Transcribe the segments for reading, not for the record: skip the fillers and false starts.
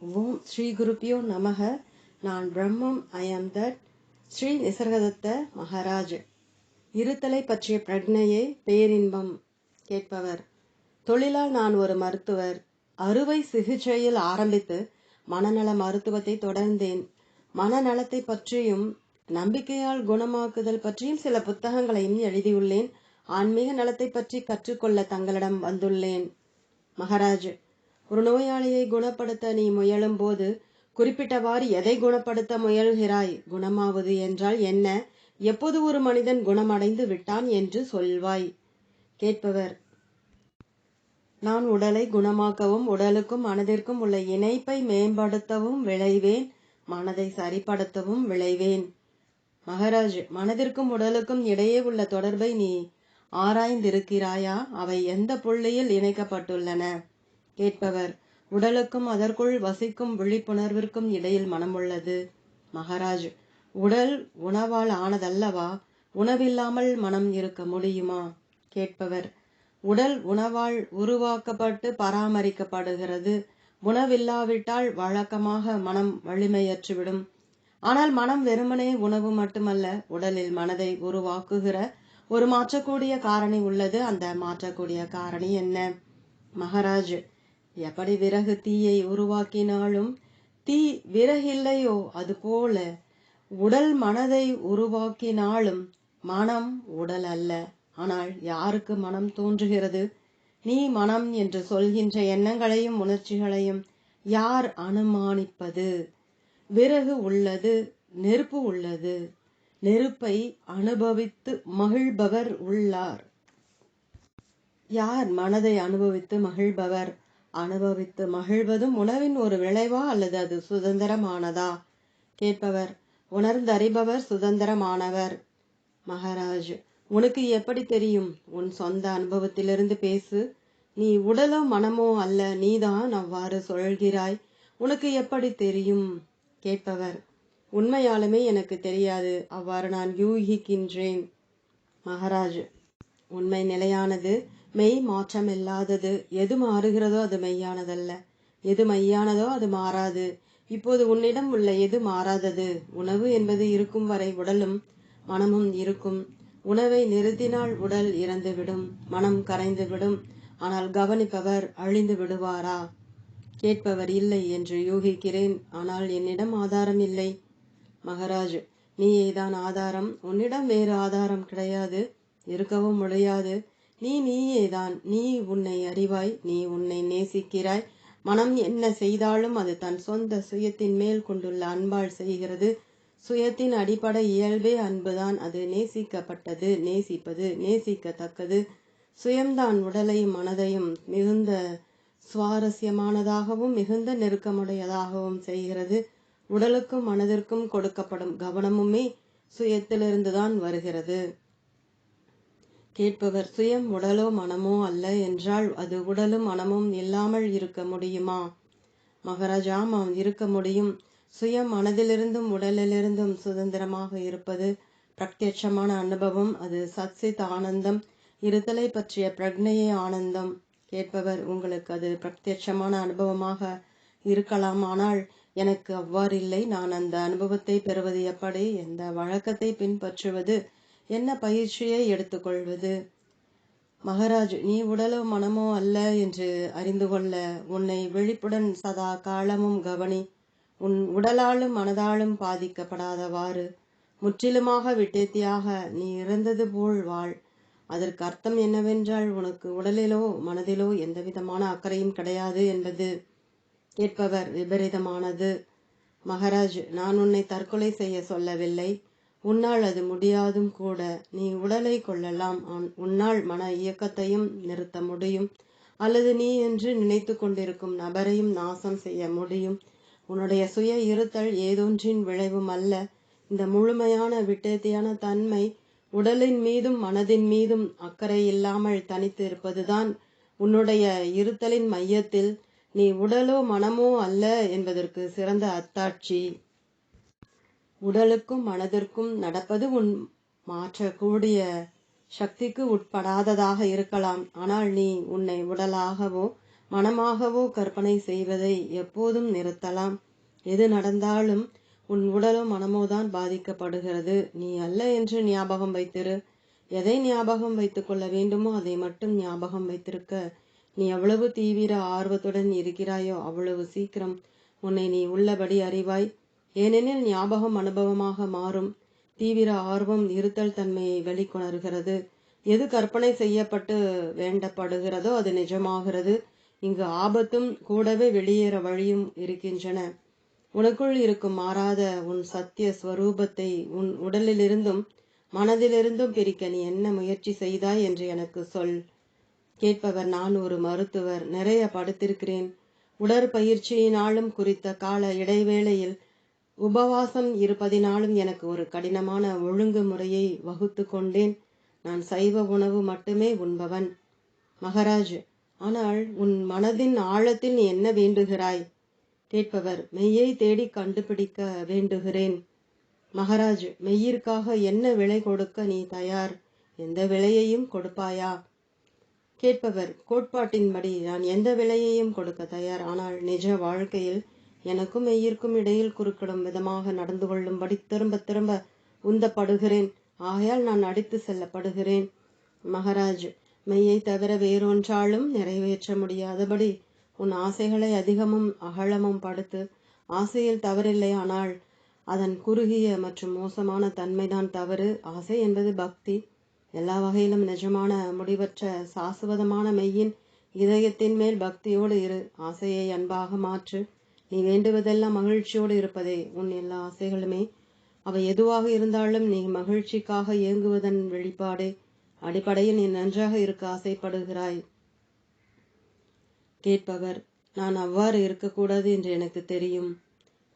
ஓம் ஸ்ரீ குருப்பியோ நமக. நான் பிரம்மம், ஐ ஆம் தட். ஸ்ரீ நிசர்கதத்த மகாராஜ். இருத்தலை பற்றிய பிரக்ஞையே பேரின்பம். கேட்பவர்: தொழிலால் நான் ஒரு மருத்துவர். அறுவை சிகிச்சையில் ஆரம்பித்து மனநல மருத்துவத்தை தொடர்ந்தேன். மனநலத்தை பற்றியும் நம்பிக்கையால் குணமாக்குதல் பற்றியும் சில புத்தகங்களையும் எழுதியுள்ளேன். ஆன்மீக நலத்தை பற்றி கற்றுக்கொள்ள தங்களிடம் வந்துள்ளேன். மகாராஜ், ஒரு நோயாளியை குணப்படுத்த நீ முயலும் போது குறிப்பிட்டவாறு எதை குணப்படுத்த முயல்கிறாய்? குணமாவது என்றால் என்ன? எப்போது ஒரு மனிதன் குணமடைந்து விட்டான் என்று சொல்வாய்? கேட்பவர்: நான் உடலை குணமாக்கவும் உடலுக்கும் மனதிற்கும் உள்ள இணைப்பை மேம்படுத்தவும் விளைவேன். மனதை சரிப்படுத்தவும் விளைவேன். மகாராஜ், மனதிற்கும் உடலுக்கும் இடையே உள்ள தொடர்பை நீ ஆராய்ந்திருக்கிறாயா? அவை எந்த புள்ளியில் இணைக்கப்பட்டுள்ளன? கேட்பவர்: உடலுக்கும் அதற்குள் வசிக்கும் விழிப்புணர்விற்கும் இடையில் மனம் உள்ளது. மகாராஜ், உடல் உணவால் ஆனதல்லவா? உணவில்லாமல் மனம் இருக்க முடியுமா? கேட்பவர்: உடல் உணவால் உருவாக்கப்பட்டு பராமரிக்கப்படுகிறது. உணவில்லாவிட்டால் வழக்கமாக மனம் வலிமையற்றுவிடும். ஆனால் மனம் வெறுமனே உணவு மட்டுமல்ல, உடலில் மனதை உருவாக்குகிற ஒரு மாற்றக்கூடிய காரணி உள்ளது. அந்த மாற்றக்கூடிய காரணி என்ன? மகாராஜ், எப்படி விறகு தீயை உருவாக்கினாலும் தீ விறகில்லையோ அதுபோல உடல் மனதை உருவாக்கினாலும் மனம் உடல் அல்ல. ஆனால் யாருக்கு மனம் தோன்றுகிறது? நீ மனம் என்று சொல்கின்ற எண்ணங்களையும் உணர்ச்சிகளையும் யார் அனுமானிப்பது? விறகு உள்ளது, நெருப்பு உள்ளது. நெருப்பை அனுபவித்து மகிழ்பவர் உள்ளார். யார் மனதை அனுபவித்து மகிழ்பவர்? அனுபவித்து மகிழ்வதும் உணவின் ஒரு விளைவா அல்லது அது சுதந்திரமானதா? கேட்பவர்: உணர்ந்தறிபவர் சுதந்திரமானவர். மகாராஜ், உனக்கு எப்படி தெரியும்? உன் சொந்த அனுபவத்திலிருந்து பேசு. நீ உடலோ மனமோ அல்ல, நீதான் அவ்வாறு சொல்கிறாய். உனக்கு எப்படி தெரியும்? கேட்பவர்: உண்மையாலுமே எனக்கு தெரியாது, அவ்வாறு நான் யூகிக்கின்றேன். மகாராஜ், உண்மை நிலையானது, மெய் மாற்றமில்லாதது. எது மாறுகிறதோ அது மெய்யானதல்ல. எது மெய்யானதோ அது மாறாது. இப்போது உன்னிடம் உள்ள எது மாறாதது? உணவு என்பது இருக்கும் வரை உடலும் மனமும் இருக்கும். உணவை நிறுத்தினால் உடல் இறந்துவிடும், மனம் கரைந்துவிடும். ஆனால் கவனிப்பவர் அழிந்து விடுவாரா? கேட்பவர்: இல்லை என்று யூகிக்கிறேன், ஆனால் என்னிடம் ஆதாரம் இல்லை. மகாராஜ், நீயேதான் ஆதாரம். உன்னிடம் வேறு ஆதாரம் கிடையாது, இருக்கவும் முடியாது. நீயேதான். நீ உன்னை அறிவாய், நீ உன்னை நேசிக்கிறாய். மனம் என்ன செய்தாலும் அது தன் சொந்த சுயத்தின் மேல் கொண்டுள்ள அன்பால் செய்கிறது. சுயத்தின் அடிப்படை இயல்பே அன்புதான். அது நேசிக்கப்பட்டது, நேசிப்பது, நேசிக்கத்தக்கது. சுயம்தான் உடலையும் மனதையும் மிகுந்த சுவாரஸ்யமானதாகவும் மிகுந்த நெருக்கமுடையதாகவும் செய்கிறது. உடலுக்கும் மனதிற்கும் கொடுக்கப்படும் கவனமுமே சுயத்திலிருந்துதான் வருகிறது. கேட்பவர்: சுயம் உடலோ மனமோ அல்ல என்றால் அது உடலும் மனமும் இல்லாமல் இருக்க முடியுமா? மகாராஜ், ஆமாம், இருக்க முடியும். சுயம் மனதிலிருந்தும் உடலிலிருந்தும் சுதந்திரமாக இருப்பது பிரத்யட்சமான அனுபவம். அது சத்சித் ஆனந்தம், இருத்தலை பற்றிய பிரக்ஞையே ஆனந்தம். கேட்பவர்: உங்களுக்கு அது பிரத்யட்சமான அனுபவமாக இருக்கலாம், ஆனால் எனக்கு அவ்வாறில்லை. நான் அந்த அனுபவத்தை பெறுவது எப்படி? எந்த வழக்கத்தை பின்பற்றுவது? என்ன பயிற்சியை எடுத்துக்கொள்வது? மகாராஜ், நீ உடலோ மனமோ அல்ல என்று அறிந்து கொள்ள உன்னை விழிப்புடன் சதா காலமும் கவனி. உன் உடலாலும் மனதாலும் பாதிக்கப்படாதவாறு முற்றிலுமாக விட்டேத்தியாக நீ இறந்தது போல் வாழ். அதற்கு அர்த்தம் என்னவென்றால் உனக்கு உடலிலோ மனதிலோ எந்தவிதமான அக்கறையும் கிடையாது என்பது. கேட்பவர்: விபரீதமானது. மகாராஜ், நான் உன்னை தற்கொலை செய்ய சொல்லவில்லை. உன்னால் அது முடியாதும் கூட. நீ உடலை கொள்ளலாம், உன்னால் மன இயக்கத்தையும் நிறுத்த முடியும். அல்லது நீ என்று நினைத்து கொண்டிருக்கும் நபரையும் நாசம் செய்ய முடியும். உன்னுடைய சுய இருத்தல் ஏதொன்றின் விளைவும் அல்ல. இந்த முழுமையான விட்டேத்தியான தன்மை, உடலின் மீதும் மனதின் மீதும் அக்கறை இல்லாமல் தனித்து இருப்பதுதான் உன்னுடைய இருத்தலின் மையத்தில் நீ உடலோ மனமோ அல்ல என்பதற்கு சிறந்த அத்தாட்சி. உடலுக்கும் மனதிற்கும் நடப்பது உன் மாற்றக்கூடிய சக்திக்கு உட்படாததாக இருக்கலாம். ஆனால் நீ உன்னை உடலாகவோ மனமாகவோ கற்பனை செய்வதை எப்போதும் நிறுத்தலாம். எது நடந்தாலும் உன் உடலோ மனமோதான் பாதிக்கப்படுகிறது. நீ அல்ல என்று ஞாபகம் வைத்திரு. எதை ஞாபகம் வைத்துக் கொள்ள வேண்டுமோ அதை மட்டும் ஞாபகம் வைத்திருக்க நீ எவ்வளவு தீவிர ஆர்வத்துடன் இருக்கிறாயோ அவ்வளவு சீக்கிரம் உன்னை நீ உள்ளபடி அறிவாய். ஏனெனில் ஞாபகம் அனுபவமாக மாறும். தீவிர ஆர்வம் இருத்தல் தன்மையை வெளிக்கொணர்கிறது. எது கற்பனை செய்யப்பட்டு வேண்டப்படுகிறதோ அது நிஜமாகிறது. இங்கு ஆபத்தும் கூடவே வெளியேற வழியும் இருக்கின்றன. உனக்குள் இருக்கும் மாறாத உன் சத்திய ஸ்வரூபத்தை உன் உடலிலிருந்தும் மனதிலிருந்தும் பிரிக்க நீ என்ன முயற்சி செய்தாய் என்று எனக்கு சொல். கேட்பவர்: நான் ஒரு மருத்துவர். நிறைய படுத்திருக்கிறேன். உடற்பயிற்சியினாலும் குறித்த கால இடைவேளையில் உபவாசம் இருப்பதினாலும் எனக்கு ஒரு கடினமான ஒழுங்கு முறையை வகுத்து கொண்டேன். நான் சைவ உணவு மட்டுமே உண்பவன். மகாராஜ்: ஆனால் உன் மனதின் ஆழத்தில் நீ என்ன வேண்டுகிறாய்? கேட்பவர்: மெய்யை தேடி கண்டுபிடிக்க வேண்டுகிறேன். மகாராஜ்: மெய்யிற்காக என்ன விலை கொடுக்க நீ தயார்? எந்த விலையையும் கொடுப்பாயா? கேட்பவர்: கோட்பாட்டின்படி நான் எந்த விலையையும் கொடுக்க தயார். ஆனால் நிஜ வாழ்க்கையில் எனக்கும் மெய்யிற்கும் இடையில் குறுக்கிடும் விதமாக நடந்து கொள்ளும்படி திரும்ப திரும்ப உந்தப்படுகிறேன். ஆகையால் நான் அடித்து செல்லப்படுகிறேன். மகாராஜ்: மெய்யை தவிர வேறொன்றாலும் நிறைவேற்ற முடியாதபடி உன் ஆசைகளை அதிகமும் அகலமும் படுத்து. ஆசையில் தவறில்லை, ஆனால் அதன் குறுகிய மற்றும் மோசமான தன்மைதான் தவறு. ஆசை என்பது பக்தி. எல்லா வகையிலும் நிஜமான முடிவற்ற சாசுவதமான மெய்யின் இதயத்தின் மேல் பக்தியோடு இரு. ஆசையை அன்பாக மாற்று. நீ வேண்டுவதெல்லாம் மகிழ்ச்சியோடு இருப்பதே உன் எல்லா ஆசைகளுமே. அவை எதுவாக இருந்தாலும் நீ மகிழ்ச்சிக்காக இயங்குவதன் வெளிப்பாடே. அடிப்படையில் நீ நன்றாக இருக்க ஆசைப்படுகிறாய். கேட்பவர்: நான் அவ்வாறு இருக்கக்கூடாது என்று எனக்கு தெரியும்.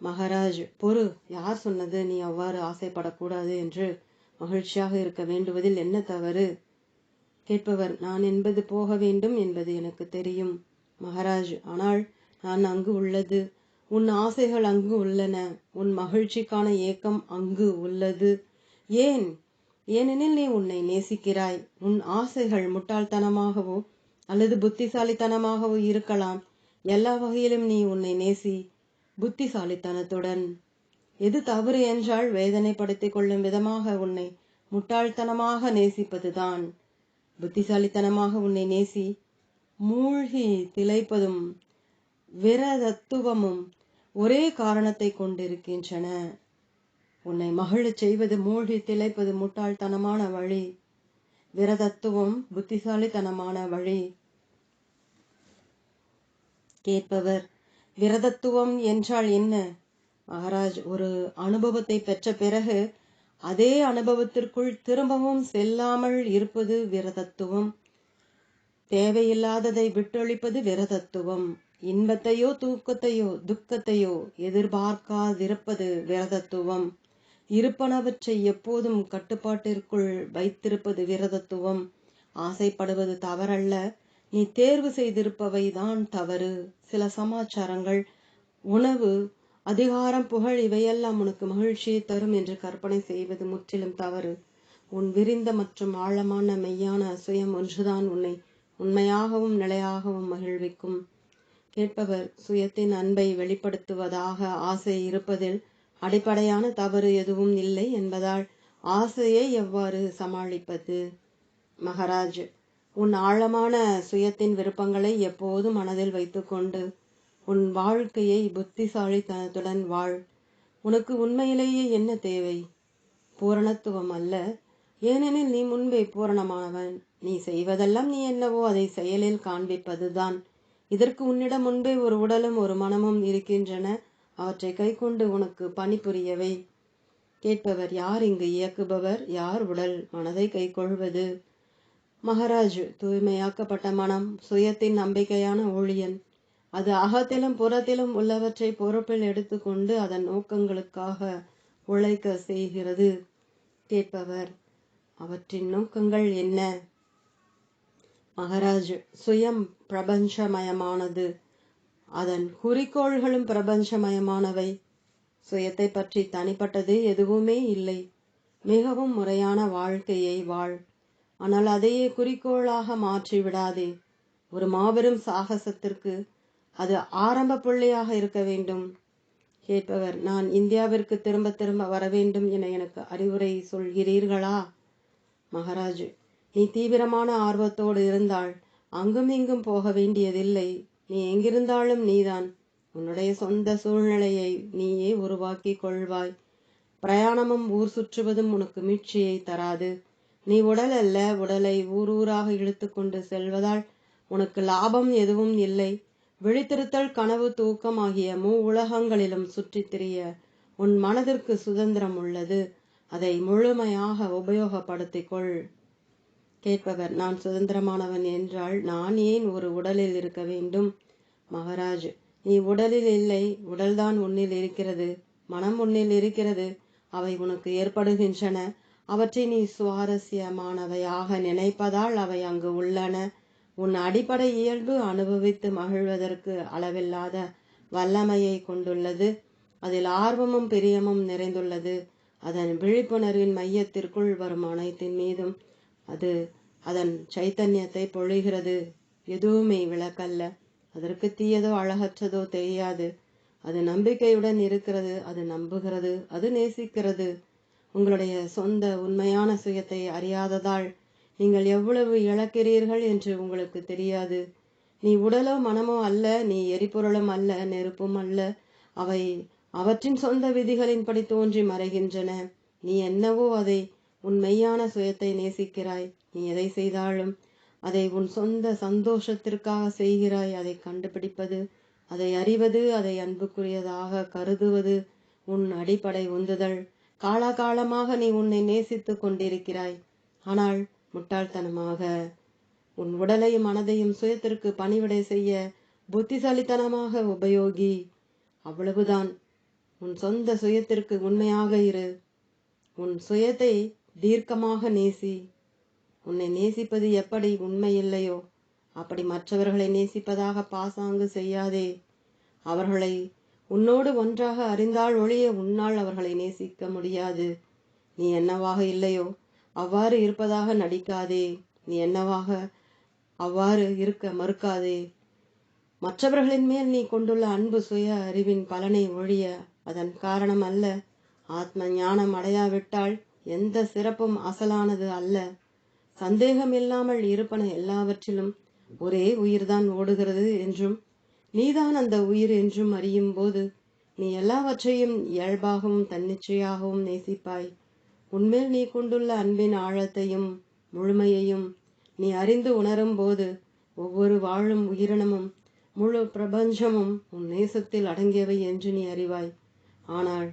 மகாராஜ்: பொறு. யார் சொன்னது நீ அவ்வாறு ஆசைப்படக்கூடாது என்று? மகிழ்ச்சியாக இருக்க வேண்டுவதில் என்ன தவறு? கேட்பவர்: நான் என்பது போக வேண்டும் என்பது எனக்கு தெரியும். மகாராஜ்: ஆனால் நான் அங்கு உள்ளது. உன் ஆசைகள் அங்கு உள்ளன. உன் மகிழ்ச்சிக்கான ஏக்கம் அங்கு உள்ளது. ஏன்? ஏனெனில் நீ உன்னை நேசிக்கிறாய். உன் ஆசைகள் முட்டாள்தனமாகவோ அல்லது புத்திசாலித்தனமாகவோ இருக்கலாம். எல்லா வகையிலும் நீ உன்னை நேசி, புத்திசாலித்தனத்துடன். எது தவறு என்றால் வேதனைப்படுத்திக் கொள்ளும் விதமாக உன்னை முட்டாள்தனமாக நேசிப்பதுதான். புத்திசாலித்தனமாக உன்னை நேசி. மூழ்கி திளைப்பதும் விரதத்துவமும் ஒரே காரணத்தை கொண்டிருக்கின்றன. உன்னை மகிழச் செய்வது மூழ்கி திளைப்பது முட்டாள்தனமான வழி. விரதத்துவம் புத்திசாலித்தனமான வழி. கேட்பவர்: விரதத்துவம் என்றால் என்ன? மகாராஜ்: ஒரு அனுபவத்தை பெற்ற பிறகு அதே அனுபவத்திற்குள் திரும்பவும் செல்லாமல் இருப்பது விரதத்துவம். தேவையில்லாததை விட்டொழிப்பது விரதத்துவம். இன்பத்தையோ தூக்கத்தையோ துக்கத்தையோ எதிர்பார்க்காதிருப்பது விரதத்துவம். இருப்பனவற்றை எப்போதும் கட்டுப்பாட்டிற்குள் வைத்திருப்பது விரதத்துவம். ஆசைப்படுவது தவறல்ல. நீ தேர்வு செய்திருப்பவை தான் தவறு. சில சமாச்சாரங்கள், உணவு, அதிகாரம், புகழ் இவையெல்லாம் உனக்கு மகிழ்ச்சியை தரும் என்று கற்பனை செய்வது முற்றிலும் தவறு. உன் விரிந்த மற்றும் ஆழமான மெய்யான சுயம் ஒன்றுதான் உன்னை உண்மையாகவும் நிலையாகவும் மகிழ்விக்கும். கேட்பவர்: சுயத்தின் அன்பை வெளிப்படுத்துவதாக ஆசை இருப்பதில் அடிப்படையான தவறு எதுவும் இல்லை என்பதால் ஆசையை எவ்வாறு சமாளிப்பது? மகாராஜ்: உன் ஆழமான சுயத்தின் விருப்பங்களை எப்போதும் மனதில் வைத்துக்கொண்டு உன் வாழ்க்கையை புத்திசாலித்தனத்துடன் வாழ். உனக்கு உண்மையிலேயே என்ன தேவை? பூரணத்துவம் அல்ல. ஏனெனில் நீ முன்பே பூரணமானவன். நீ செய்வதெல்லாம் நீ என்னவோ அதை செயலில் காண்பிப்பதுதான். இதற்கு உன்னிடம் முன்பே ஒரு உடலும் ஒரு மனமும் இருக்கின்றன. அவற்றை கைக்கொண்டு உனக்கு பணிபுரியவை. கேட்பவர்: யார் இங்கு இயக்குபவர்? யார் உடல் மனதை கைக்கொள்வது? மகாராஜ்: தூய்மையாக்கப்பட்ட மனம் சுயத்தின் நம்பிக்கையான ஊழியன். அது அகத்திலும் புறத்திலும் உள்ளவற்றை பொறுப்பில் எடுத்துக்கொண்டு அதன் நோக்கங்களுக்காக உழைக்க செய்கிறது. கேட்பவர்: அவற்றின் நோக்கங்கள் என்ன? மகாராஜ்: சுயம் பிரபஞ்சமயமானது. அதன் குறிக்கோள்களும் பிரபஞ்சமயமானவை. சுயத்தை பற்றி தனிப்பட்டது எதுவுமே இல்லை. மிகவும் முறையான வாழ்க்கையை வாழ். ஆனால் அதையே குறிக்கோளாக மாற்றி விடாதே. ஒரு மாபெரும் சாகசத்திற்கு அது ஆரம்ப புள்ளியாக இருக்க வேண்டும். கேட்பவர், நான் இந்தியாவிற்கு திரும்ப திரும்ப வர வேண்டும் என எனக்கு அறிவுரை சொல்கிறீர்களா? மகாராஜ், நீ தீவிரமான ஆர்வத்தோடு இருந்தால் அங்கும் இங்கும் போக வேண்டியதில்லை. நீ எங்கிருந்தாலும் நீதான். உன்னுடைய சொந்த சூழ்நிலையை நீயே உருவாக்கி கொள்வாய். பிரயாணமும் ஊர் சுற்றுவதும் உனக்கு மீட்சியை தராது. நீ உடல் அல்ல, உடலை ஊர் ஊராக இழுத்து கொண்டு செல்வதால் உனக்கு லாபம் எதுவும் இல்லை. விழித்திருத்தல், கனவு, தூக்கம் ஆகிய உலகங்களிலும் சுற்றித் திரிய உன் மனதிற்கு சுதந்திரம் உள்ளது. அதை முழுமையாக உபயோகப்படுத்திக் கொள். கேட்பவர், நான் சுதந்திரமானவன் என்றால் நான் ஏன் ஒரு உடலில் இருக்க வேண்டும்? மகாராஜ், நீ உடலில் இல்லை, உடல்தான் உன்னில் இருக்கிறது. மனம் உன்னில் இருக்கிறது. அவை உனக்கு ஏற்படுகின்றன. அவற்றை நீ சுவாரஸ்யமானவையாக நினைப்பதால் அவை அங்கு உள்ளன. உன் அடிப்படை இயல்பு அனுபவித்து மகிழ்வதற்கு அளவில்லாத வல்லமையை கொண்டுள்ளது. அதில் ஆர்வமும் பிரியமும் நிறைந்துள்ளது. அதன் விழிப்புணர்வின் மையத்திற்குள் வரும் அனைத்தின் மீதும் அது அதன் சைத்தன்யத்தை பொழிகிறது. எதுவுமே விளக்கல்ல. அதற்கு தீயதோ அழகற்றதோ தெரியாது. அது நம்பிக்கையுடன் இருக்கிறது. அது நம்புகிறது. அது நேசிக்கிறது. உங்களுடைய சொந்த உண்மையான சுயத்தை அறியாததால் நீங்கள் எவ்வளவு இழக்கிறீர்கள் என்று உங்களுக்கு தெரியாது. நீ உடலோ மனமோ அல்ல. நீ எரிபொருளும் அல்ல, நெருப்பும் அல்ல. அவை அவற்றின் சொந்த விதிகளின்படி தோன்றி மறைகின்றன. நீ என்னவோ அதை உன் மெய்யான சுயத்தை நேசிக்கிறாய். நீ எதை செய்தாலும் அதை உன் சொந்த சந்தோஷத்திற்காக செய்கிறாய். அதை கண்டுபிடிப்பது, அதை அறிவது, அதை அன்புக்குரியதாக கருதுவது உன் அடிப்படை உந்துதல். காலாகாலமாக நீ உன்னை நேசித்துக் கொண்டிருக்கிறாய். ஆனால் முட்டாள்தனமாக உன் உடலையும் மனதையும் சுயத்திற்கு பணிவிடை செய்ய புத்திசாலித்தனமாக உபயோகி. அவ்வளவுதான். உன் சொந்த சுயத்திற்கு உண்மையாக இரு. உன் சுயத்தை தீர்க்கமாக நேசி. உன்னை நேசிப்பது எப்படி உண்மை இல்லையோ அப்படி மற்றவர்களை நேசிப்பதாக பாசாங்கு செய்யாதே. அவர்களை உன்னோடு ஒன்றாக அறிந்தால் ஒழிய உன்னால் அவர்களை நேசிக்க முடியாது. நீ என்னவாக இல்லையோ அவ்வாறு இருப்பதாக நடிக்காதே. நீ என்னவாக அவ்வாறு இருக்க மறுக்காதே. மற்றவர்களின் மேல் நீ கொண்டுள்ள அன்பு சுய அறிவின் பலனை ஒழிய அதன் காரணம் அல்ல. ஆத்ம ஞானம் அடையாவிட்டால் எந்த சிறப்பும் அசலானது அல்ல. சந்தேகம் இல்லாமல் இருப்பன எல்லாவற்றிலும் ஒரே உயிர்தான் ஓடுகிறது என்றும் நீதான் அந்த உயிர் என்றும் அறியும் போது நீ எல்லாவற்றையும் இயல்பாகவும் தன்னிச்சையாகவும் நேசிப்பாய். உன்மேல் நீ கொண்டுள்ள அன்பின் ஆழத்தையும் முழுமையையும் நீ அறிந்து உணரும் போது ஒவ்வொரு வாழும் உயிரினமும் முழு பிரபஞ்சமும் உன் நேசத்தில் அடங்கியவை என்று நீ அறிவாய். ஆனால்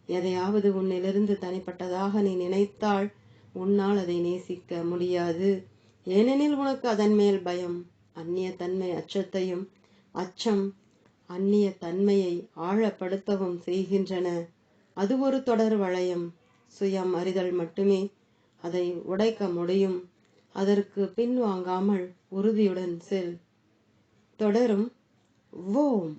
எதையாவது உன்னிலிருந்து தனிப்பட்டதாக நீ நினைத்தால் உன்னால் அதை நேசிக்க முடியாது. ஏனெனில் உனக்கு அதன் மேல் பயம், அந்நிய தன்மை அச்சத்தையும் அச்சம் அந்நிய தன்மையை ஆழப்படுத்தவும் செய்கின்றன. அது ஒரு தொடர் வளையம். சுயம் அறிதல் மட்டுமே அதை உடைக்க முடியும். அதற்கு பின்வாங்காமல் உறுதியுடன் செல். தொடரும். ஓம்.